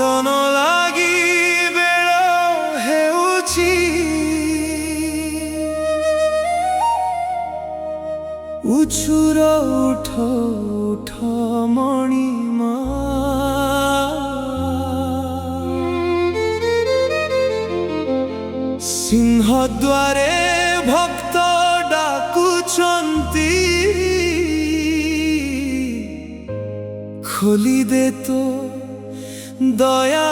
ଚନ୍ଦନ ଲାଗି ବେଳ ହେଉଛି, ଉଛୁର ଉଠ ଉଠ ମଣିମା। ସିଂହଦ୍ୱାରେ ଭକ୍ତ ଡାକୁଛନ୍ତି, ଖୋଲି ଦେ ତୋ ଦୟା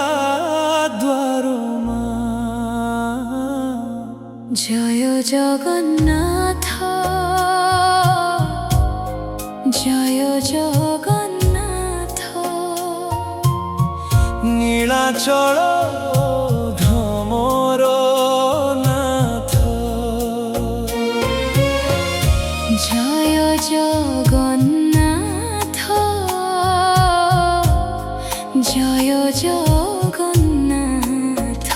ଦ୍ୱାର ମା। জয় জগন্নাথ, জয় জগন্নাথ। নীଳାচଳ ধামର নাথ। জয় জগন্নাথ, জয় জগন্নাথ।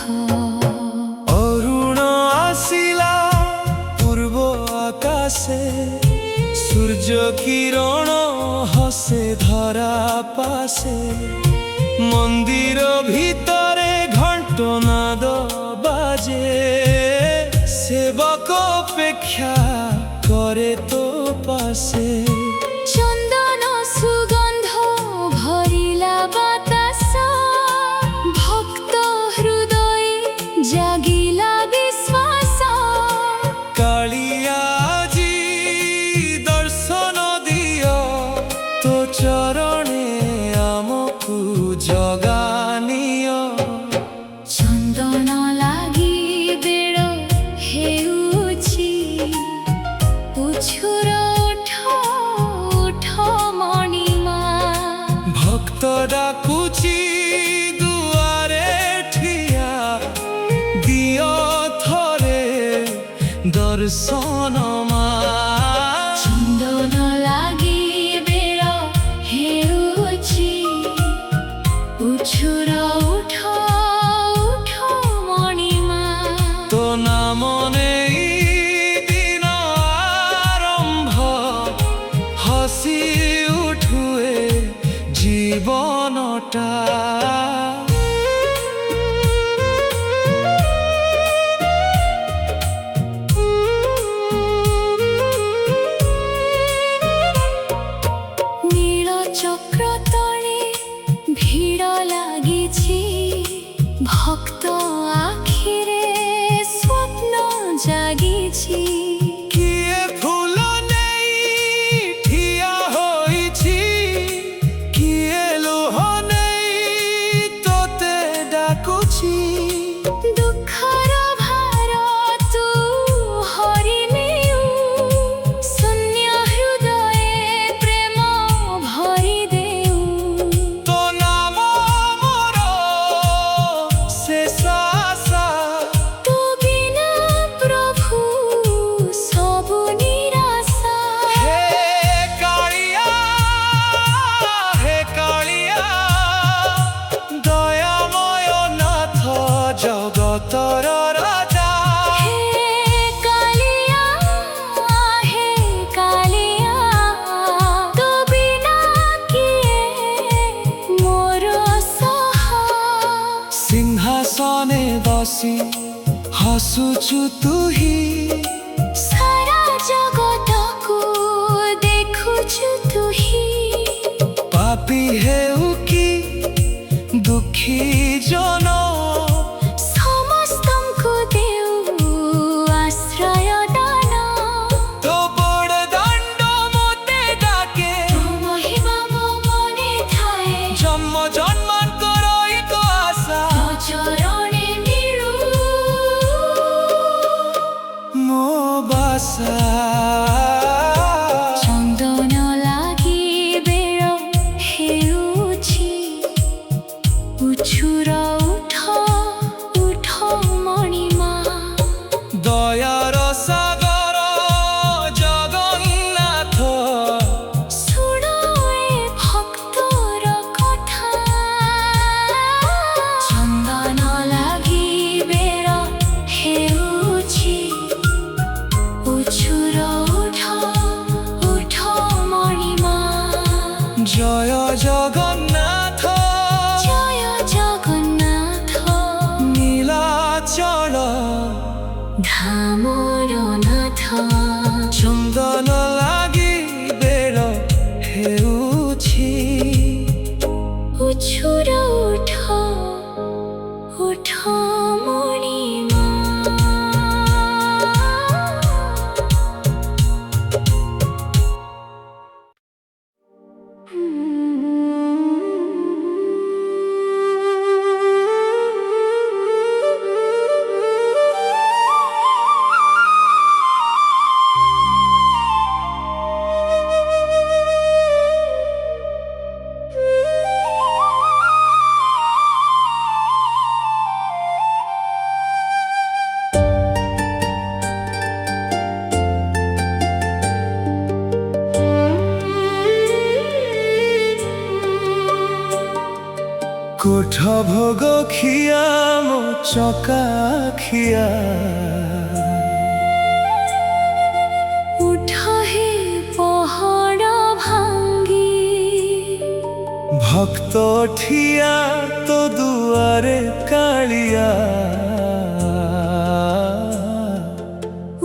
অরুণ আসিলা পূর্ব আকাশে, সূর্য কিরণ হসে ধরা পাশে। মন্দির ভিতরে ঘণ্টনাদ বাজে, সেবক অপেক্ষা করে তো পাশে। চন্দন সুগন্ধ ভরিলা বাতাস, ভক্ত হৃদয়ে জাগিলা বিশ্বাস। কালিয়া আজি দর্শন দিও, তো চরণে আমকু জগানিও। চন্দন লাগি বেড় হেউছি, উছুর উঠ উঠ মণিমা। ভক্ত ডাকুছি দুয়ারে ঠিয়া, দিও থরে দর্শন মা। চন্দন লাগি বেড় হেউছি, উছুর উঠ উঠ মণিমা। তো নাম নেই দিন আরম্ভ, হসি উঠুয়ে জীবনটা। নীল চক্র তলে ভিড় লাগিছি, ভক্ত আখিরে স্বপ্ন জাগিছি। কিয়ে ফুল নেই ঠিয়া হইছি, কিয়ে লোহ নেই তোতে ডাকুছি। দুঃখর ভার তু হরিণেউ, শূন্য হৃদয়ে প্রেম ভরি দেউ। তো নাম মোর শেষ আশা, তু বিনা প্রভু সবু নিরাশা। হে কালিয়া, হে কালিয়া, দয়াময় নাথ জগতর রাজা। হে কালিয়া, হে কালিয়া, তু বিনা কিয়ে মোর সহা। সিংহাসনে বসি হসুছু তুহি, সারা জগতকু দেখুছু তুহি। পাপী হেউ কি দুঃখী জন, সমস্তଙ୍କୁ দেউ আশ্রয় দান। তো বড় দণ্ড মতে ডাকে, তো মহিমা মো মনে থায়ে, জন্ম জন্মান্তর তো আশা। তো চরণে নিরু মো বাসা। চন্দন লাগি বেড় হেউছি, উছুর উঠ উঠ মণিমা। দয়ার সাগর জগন্নাথ, শুণ এ ভক্তর কথা। চন্দন লাগি বেড় হেউছি, উছুর উঠ উঠ মণিমা। জয় জগন্নাথ, জয় জগন্নাথ। ଚନ୍ଦନ ଲାଗି ବେଳ ହେଉଛି। ଉଛୁର ଉଠ ଉଠ ମଣିମା, କୋଠ ଭୋଗ ଖିଆ ମୋ ଚକା ଖିଆ, ଉଠ ହେ ପହଡ଼ ଭାଙ୍ଗି, ଭକ୍ତ ଠିଆ ତୋ ଦୁଆରେ କାଳିଆ।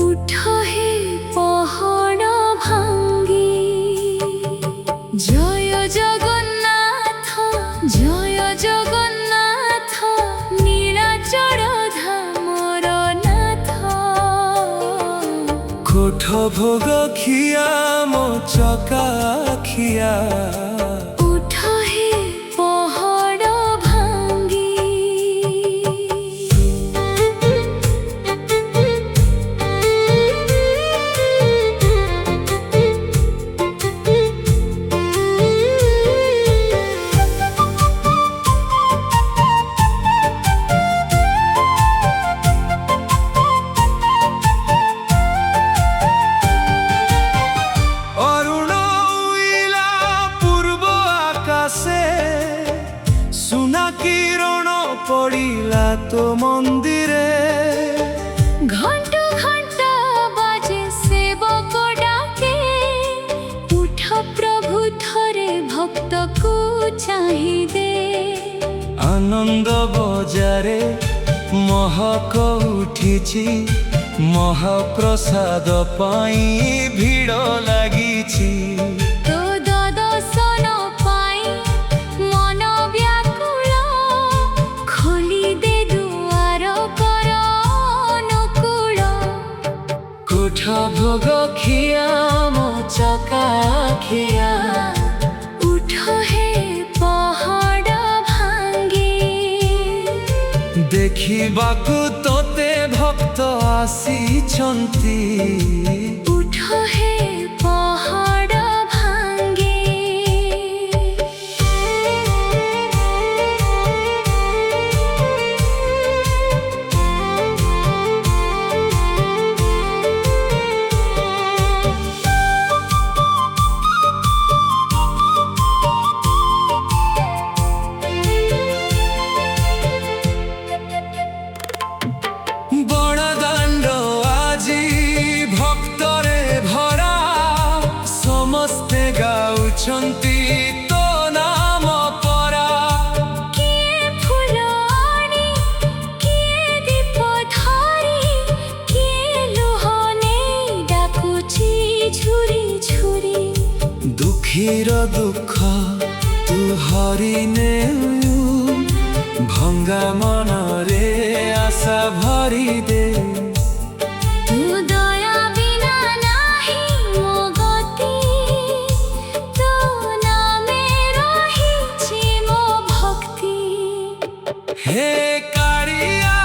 ଉଠ ହେ ପହଡ଼ ଭାଙ୍ଗି, ଜୟ ଜଗନ୍ନାଥ ଜୟ ଜଗନ୍ନାଥ, ନୀଳାଚଳ ଧାମର ନାଥ। କୋଠ ଭୋଗ ଖିଆ ମୋ ଚକା ଖିଆ, ଉଠ ହେ ପହଡ଼ ଭାଙ୍ଗି। অরুণ উইলা পূর্ব আকাশে, সোনা কিরণ পড়িলা তো মন্দিরে। ঘণ্ট ঘণ্ট বাজে সেবক ডাকে, উঠ প্রভু থরে ভক্তକୁ চাহি দে। আনন্দ বজারে মহক উঠিছি, মহাপ্রসাদ পাই ভিড় লাগিছি। তো দর্শন পাই মন ব্যাকুল, খোলি দে দুয়ার কর অনুকূল। কোঠ ভোগ খিয়া ମୋ চকা খিয়া, উঠ হে পহଡ଼ ভাଙ୍ଗি। ଦେଖିବାକୁ ତୋତେ ଭକ୍ତ ଆସିଛନ୍ତି। উঠ হে পহଡ଼ ভাଙ୍ଗি। বড়দাণ্ড আজি ভক্তরে ভরা, ସମସ୍ତେ ଗାଉଛନ୍ତି ତୋ ନାମ ପରା। কিয়ে ফুল আনি, কিয়ে দীপ ধরি, কিয়ে লুহ নেই ডাকুছি ঝুরি ঝুরি। দুঃখীর দুঃখ তু হরি নেউ, ভঙ্গা মনরে আশা ভরি দে। তু দয়া বিনা নাহি মো গতি, তো নামে রহিছি মো ভক্তি। হে কারিয়া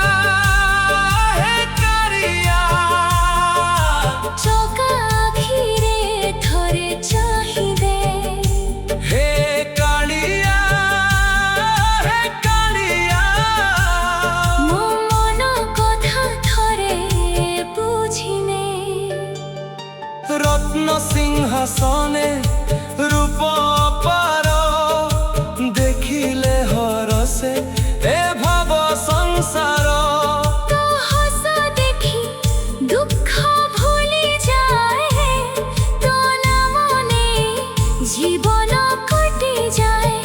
হে কারিয়া, চকা আখিরে থরে চাহি দে। হে কালিয়া হে কালিয়া। মো মন কথা থরে বুঝিনে। রত্ন সিংহাসনে রূপ অপার, দেখিলে হরসে এ ভাব সংসার। তো হস দেখি দুঃখ ভুলি যায়, তো নাম নেই জীবন কটি যায়।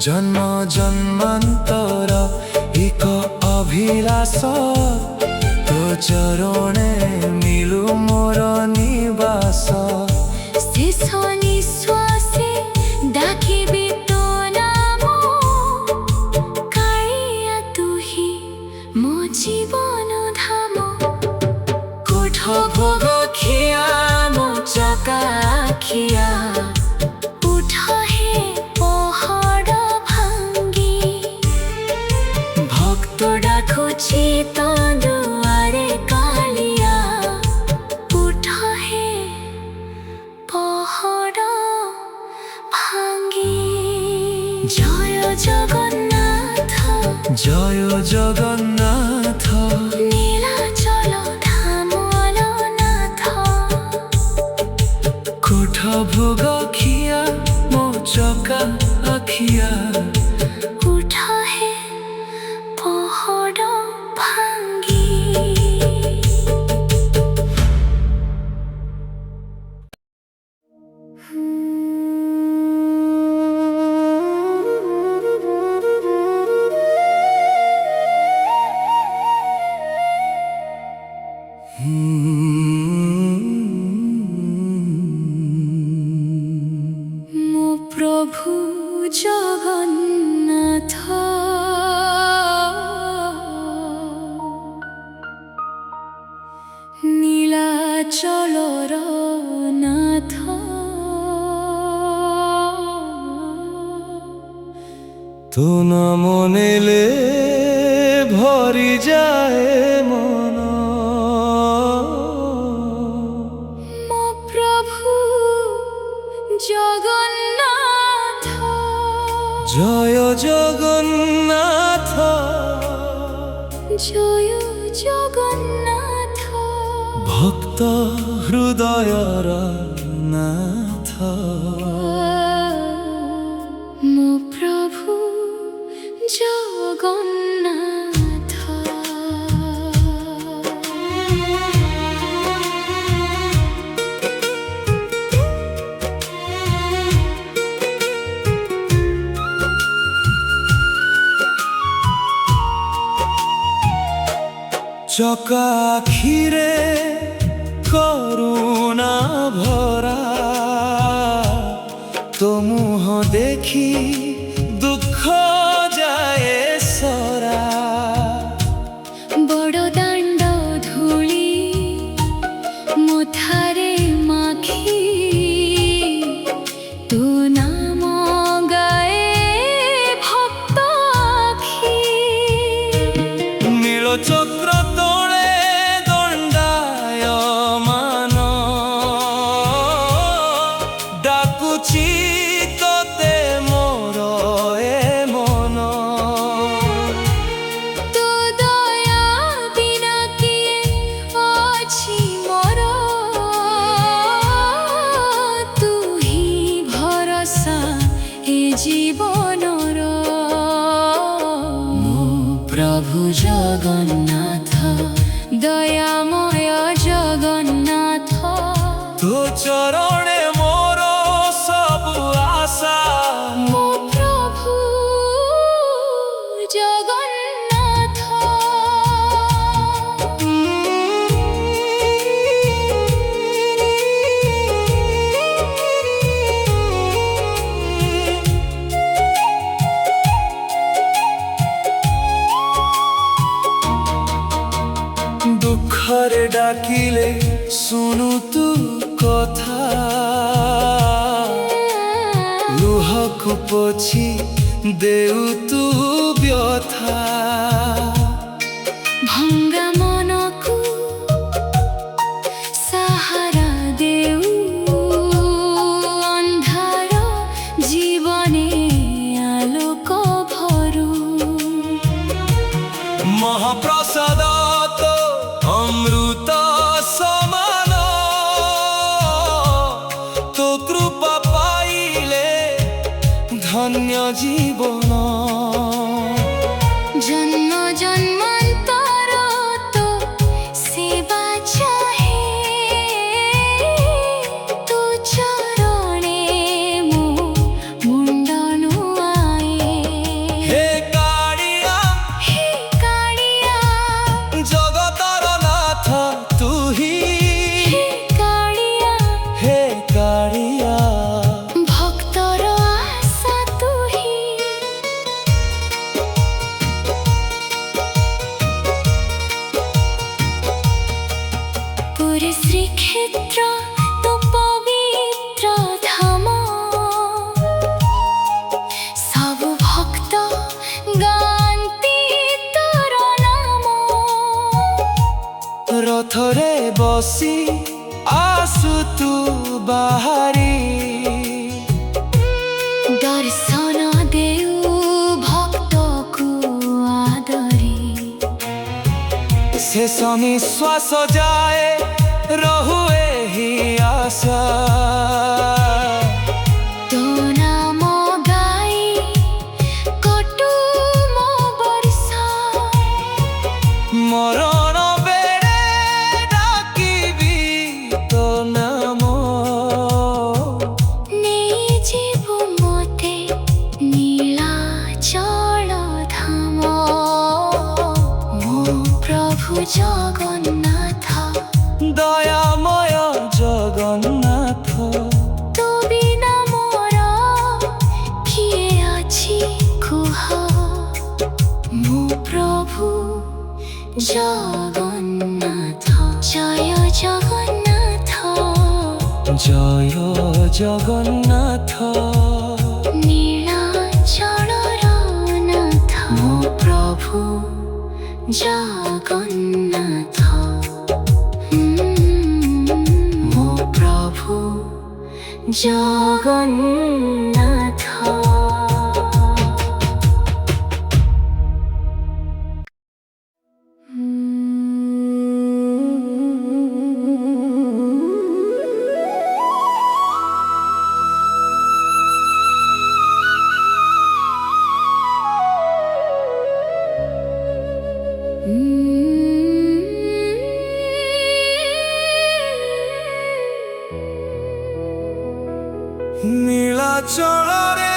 জন্ম জন্মান্তর এক অভিলাষ, তো চরণে মিলু মোর নিবাস। ନିବାସ ଶେଷ ନିଶ୍ୱାସେ ଡାକିବି ତୋ ନାମ କାଳିଆ ତୁହି ମୋ ଜୀବନ ଧାମ କୋଠ ଭୋଗ ଖିଆ ମୋ ଚକା ଖିଆ ଉଠ ହେ ପହଡ଼ ଭାଙ୍ଗି ଭକ୍ତ ଡାକୁଛି ତୋ ଦୁଆରେ କାଳିଆ ଉଠ ହେ ପହଡ଼ ଭାଙ୍ଗି ଜୟ ଜଗନ୍ନାଥ ଜୟ ଜଗନ୍ନାଥ ନୀଳାଚଳ ଧାମର ନାଥ କୋଠ ଭୋଗ ଖିଆ ମୋ ଚକା ଆଖିଆ ଉଠ ହେ ପହଡ଼ ଭାଙ୍ଗି ମୋ ପ୍ରଭୁ ଜଗନ୍ନାଥ ନୀଳାଚଳର ନାଥ ତୁ ନାମ ନେଲେ ଭରିଯାଏ ମନ ମୋ ପ୍ରଭୁ ଜଗନ୍ନାଥ ଜୟ ଜଗନ୍ନାଥ ଜୟ ଜଗନ୍ନାଥ ଭକ୍ତ ହୃଦୟର ନାଥ ମୋ ପ୍ରଭୁ ଜଗନ୍ନାଥ ଚକା ଆଖିରେ କରୁଣା ଭରା ତୋ ମୁହଁ ଦେଖି ଦୁଃଖ ଯାଏ ସରା ବଡ଼ ଦାଣ୍ଡ ଧୂଳି ମଥାରେ ମାଖି ତୋ ନାମ ଗାଏ ଭକ୍ତ ଆଖି ନୀଳ ଚକ୍ର ତଳେ ଦଣ୍ଡାୟମାନ ଡାକୁଛି ତୋତେ ମୋର ଏ ମନ ତୋ ଦୟା ବିନା କିଏ ଅଛି ମୋର ତୁ ହିଁ ଭରସା ଏ ଜୀବନର ମୋ ପ୍ରଭୁ ଜଗନ୍ନାଥ ଦୟାମୟ ଜଗନ୍ନାଥ ତୋ ଚରଣେ ମୋର ସବୁ ଆଶା ମୋ ପ୍ରଭୁ ଜଗନ୍ନାଥ ଦୁଃଖରେ ଡାକିଲେ ଶୁଣୁ ତୁ କଥା ଲୁହକୁ ପୋଛି ଦେଉ ତୁ ବ୍ୟଥା ଭଙ୍ଗା ମନକୁ ସାହାରା ଦେଉ ଅନ୍ଧାର ଜୀବନେ ଆଲୋକ ଭରୁ ମହାପ୍ରସାଦ ତ ଅମୃତ ସମାନ ତୋ କୃପା ପାଇଲେ ଧନ୍ୟ ଜୀବନ ଜନ୍ମ ଜନ୍ମାନ୍ତର ତ ସେବା ଚାହେ ତୋ ଚରଣେ ମୋ ମୁଣ୍ଡ ନୁଆଏ ହେ କାଳିଆ ଜଗତର ଜଗତର ନାଥ ତୁ ହିଁ ହେ କାଳିଆ ବସି ଆସୁ ତୁ ବାହାରି। ଦର୍ଶନ ଦେଉ ଭକ୍ତକୁ ଆଦରି। ଶେଷ ନିଶ୍ୱାସ ଯାଏ ରହୁ ଏହି ଆଶା। ତୋ ନାମ ଗାଇ କଟୁ ମୋ ବର୍ଷ। ମରଣ ବେଳେ ଡାକିବି ତୋ ନାମ। ନେଇଯିବୁ ମୋତେ ନୀଳାଚଳ ଧାମ। ମୋ ପ୍ରଭୁ ଜଗନ୍ନାଥ ଦୟାମୟ ଜଗନ୍ନାଥ। ତୋ ବିନା ମୋର କିଏ ଅଛି କୁହ। ମୋ ପ୍ରଭୁ ଜଗନ୍ନାଥ। ଜୟ ଜଗନ୍ନାଥ। ଜୟ ଜଗନ୍ନାଥ। ନୀଳାଚଳର ନାଥ। ମୋ ପ୍ରଭୁ ଜଗନ୍ନାଥ। ମୋ ପ୍ରଭୁ ଜଗନ୍ନାଥ। ନୀଳାଚଳରେ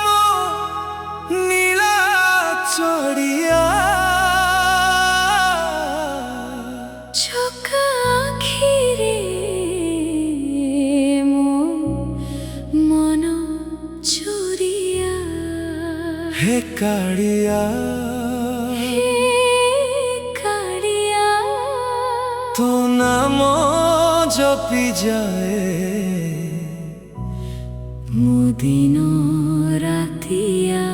ମୋ ନୀଳାଚଳିଆ। ଚକା ଆଖିରେ ମୋ ମନ ଚୋରିଆ। ହେ କାଳିଆ ହେ କାଳିଆ। ତୋ ନାମ ଜପି ଯାଏ ମୋ ଦିନ ରାତିଆ।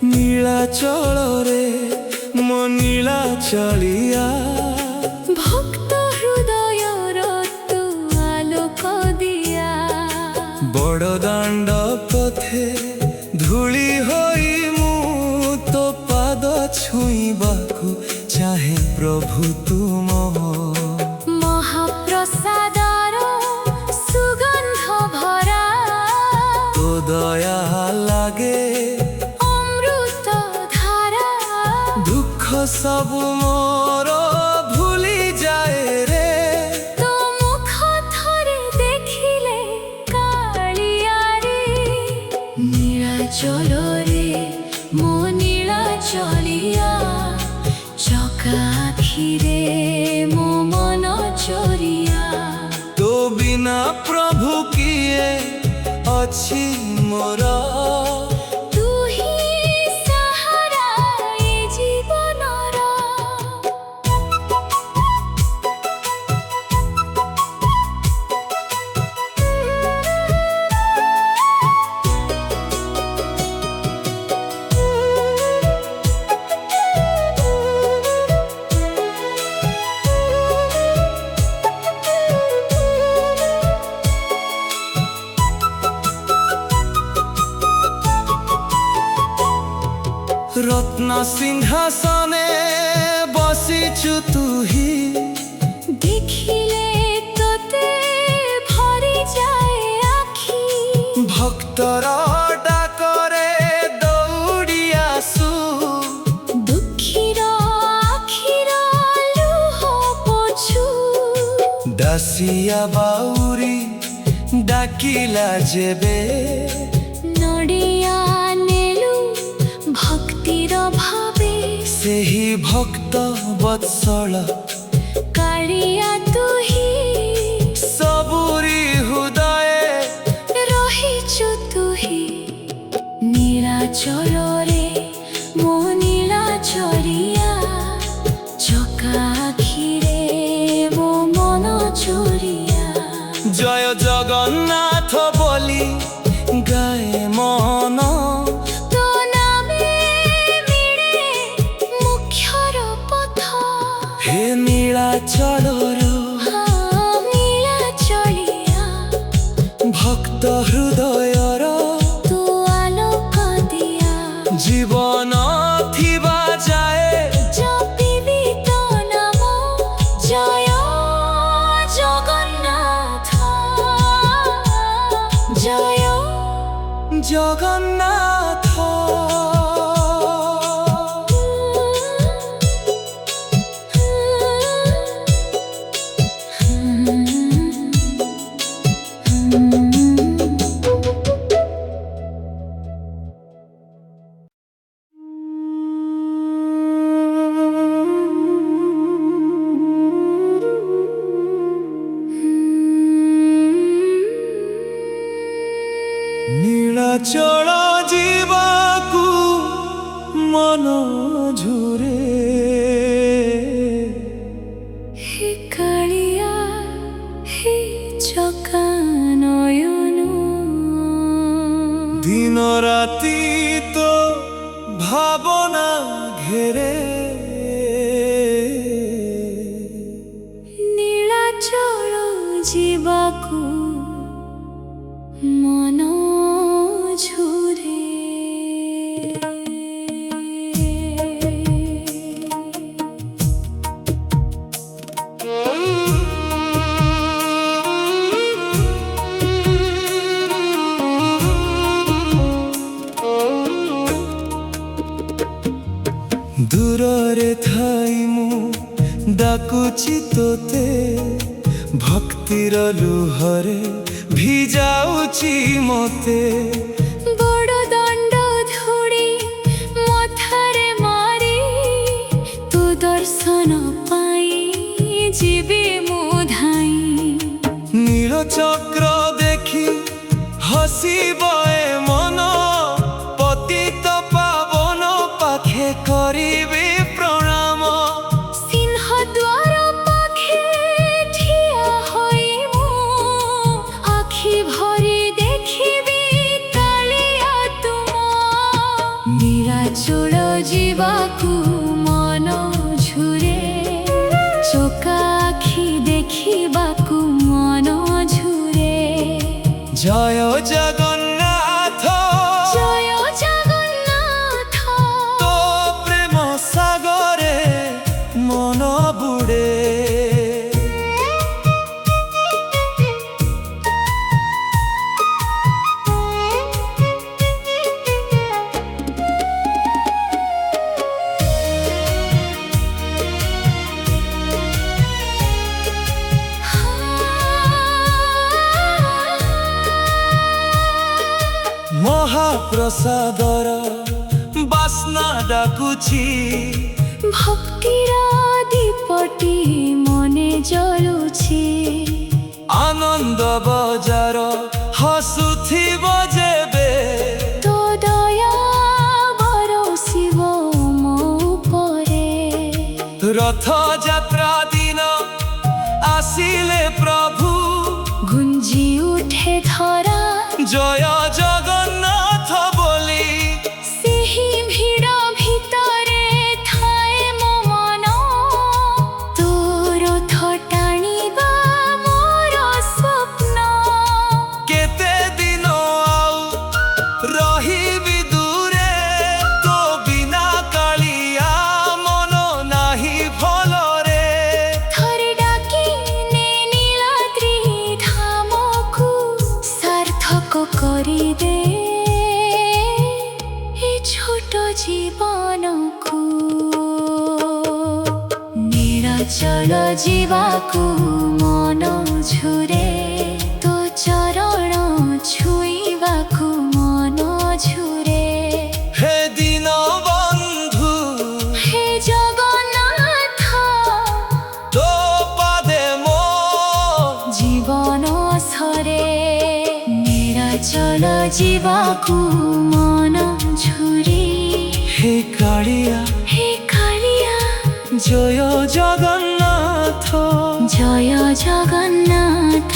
ନୀଳାଚଳରେ ମୋ ନୀଳାଚଳିଆ। ଭକ୍ତ ହୃଦୟର ତୁ ଆଲୋକ ଦିଆ। ବଡ଼ ଦାଣ୍ଡ ପଥେ ଧୂଳି ହୋଇ ମୁଁ ତୋ ପାଦ ଛୁଇଁବାକୁ ଚାହେଁ ପ୍ରଭୁ ତୁମ। ମହାପ୍ରସାଦର ସୁଗନ୍ଧ ଭରା। ତୋ ଦୟା ଲାଗେ ଅମୃତ ଧାରା। ଦୁଃଖ ସବୁ ମୋର ଭୁଲି ଯାଏ ରେ। ତୋ ମୁଖ ଥରେ ଦେଖିଲେ କାଳିଆରେ। ନୀଳାଚଳରେ ମୋ ନୀଳାଚଳିଆ। ଚକା ଆଖିରେ ମୋ ମନ ଚୋରିଆ। ତୋ ବିନା ପ୍ରଭୁ କିଏ ଅଛି ମୋର। ତୁ ହିଁ ସାହାରା ଏ ଜୀବନର। ରତ୍ନ ସିଂହାସନେ ବସିଛୁ ତୁହି। ଦେଖିଲେ ତୋତେ ଭରି ଯାଏ ଆଖି। ଭକ୍ତର ଡାକରେ ଦୌଡ଼ି ଆସୁ। ଦୁଃଖୀର ଆଖିର ଲୁହ ପୋଛୁ। ଦାସିଆ ବାଉରି ଡାକିଲା ଯେବେ। ନଡ଼ିଆ ନେଲୁ ଭକ୍ତିର ଭାବେ। ସେହି ଭକ୍ତ ବତ୍ସଳ କାଳିଆ ତୁହି। ସବୁରି ହୃଦୟ ରହିଛୁ ତୁହି। ନୀଳାଚଳରେ ମୋ ନୀଳାଚଳ। ଜଗନ୍ନାଥ ବୋଲି ଗାଏ ମନ। ତୋ ନାମେ ମିଳେ ମୁଖ୍ୟର ପଥ। ହେ ନୀଳାଚଳର ନୀଳାଚଳିଆ ଭକ୍ତ ହୃଦୟର ତୁ ଆଲୋକ ଦିଆ। ଜୀବନ ଥିବା ଯାଏ ଜପିବି ତୋ ନାମ ଜୟ ଜଗନ୍ନାଥ ଜୟ ଜଗନ୍ନାଥ। ନୀଳାଚଳ ଯିବାକୁ ମନ ଝୁରେ। ହେ କାଳିଆ ହେ ଚକା ନୟନ। ଦିନ ରାତି ତ ଭାବନା ଘେରେ। ନୀଳାଚଳ ଯିବାକୁ ମନ ଝୁରେ। ଦୂରରେ ଥାଇ ମୁଁ ଡାକୁଛି ତୋତେ। ଭକ୍ତିର ଲୁହରେ ଭିଜାଉଛି ମତେ। ବଡ଼ ଦଣ୍ଡ ଧୂଳି ମଥାରେ ମାରି ତୋ ଦର୍ଶନ ପାଇଁ ଯିବି ମୁଁ ଧାଇଁ। ନୀଳଚକ୍ର ଦେଖି ହସିବ ଏ ମନ। ପତିତ ପାବନ ପାଖେ କରିବି ପ୍ରଣାମ। ସିଂହଦ୍ୱାର ପାଖେ ଠିଆ ହୋଇ ମୁଁ ଆଖି ଭରି ଦେଖିବି କାଳିଆ ତୁମ। ନୀଳାଚଳ ଯିବାକୁ ମନ ଝୁରେ। ଚକା ଆଖି ଦେଖିବାକୁ ମନ ଝୁରେ। ଜୟ ଜଗନ୍ନାଥ ଜୟ ଜଗନ୍ନାଥ ତୋ ପ୍ରେମ ସାଗରେ ମନ ବୁଡ଼େ। ମହାପ୍ରସାଦର ବାସ୍ନା ଡାକୁଛି। ଭକ୍ତିର ଦୀପଟି ମନେ ଜଳୁଛି। ଆନନ୍ଦ ବଜାର ହସୁଥିବ ଯେବେ। ତୋ ଦୟା ବରଷିବ ମୋ ଉପରେ। ରଥଯାତ୍ରା ଦିନ ଆସିଲେ ପ୍ରଭୁ ଗୁଞ୍ଜି ଉଠେ ଧରା। ଜୟ ଜଗନ୍ନାଥ ବୋଲି ସେହି ଭିଡ଼ ଭିତରେ ଥାଏ ମୋ ମନ। ତୋ ରଥ ଟାଣିବା ମୋର ସ୍ୱପ୍ନ। କେତେ ଦିନ ଆଉ ରହିବି ଦୂରେ। ତୋ ବିନା କାଳିଆ ମନ ନାହିଁ ଭଲରେ। ଥରେ ଡାକି ନେ ନୀଳାଦ୍ରି ଧାମକୁ। ସାର୍ଥକ କରିଦେ ଏ ଛୋଟ ଜୀବନକୁ। ନୀଳାଚଳ ଯିବାକୁ ମନ ଝୁରେ। ତୋ ଚରଣ ଛୁଇଁବାକୁ ମନ ଝୁରେ। ହେ ଦିନ ବନ୍ଧୁ ହେ ଜଗନ୍ନାଥ ତୋ ପାଦେ ମୋ ଜୀବନ ସରେ। ନୀଳାଚଳ ଯିବାକୁ ମନ ଝୁରେ। ହେ କାଳିଆ ହେ କାଳିଆ ଜୟ ଜଗନ୍ନାଥ। ଜୟ ଜଗନ୍ନାଥ।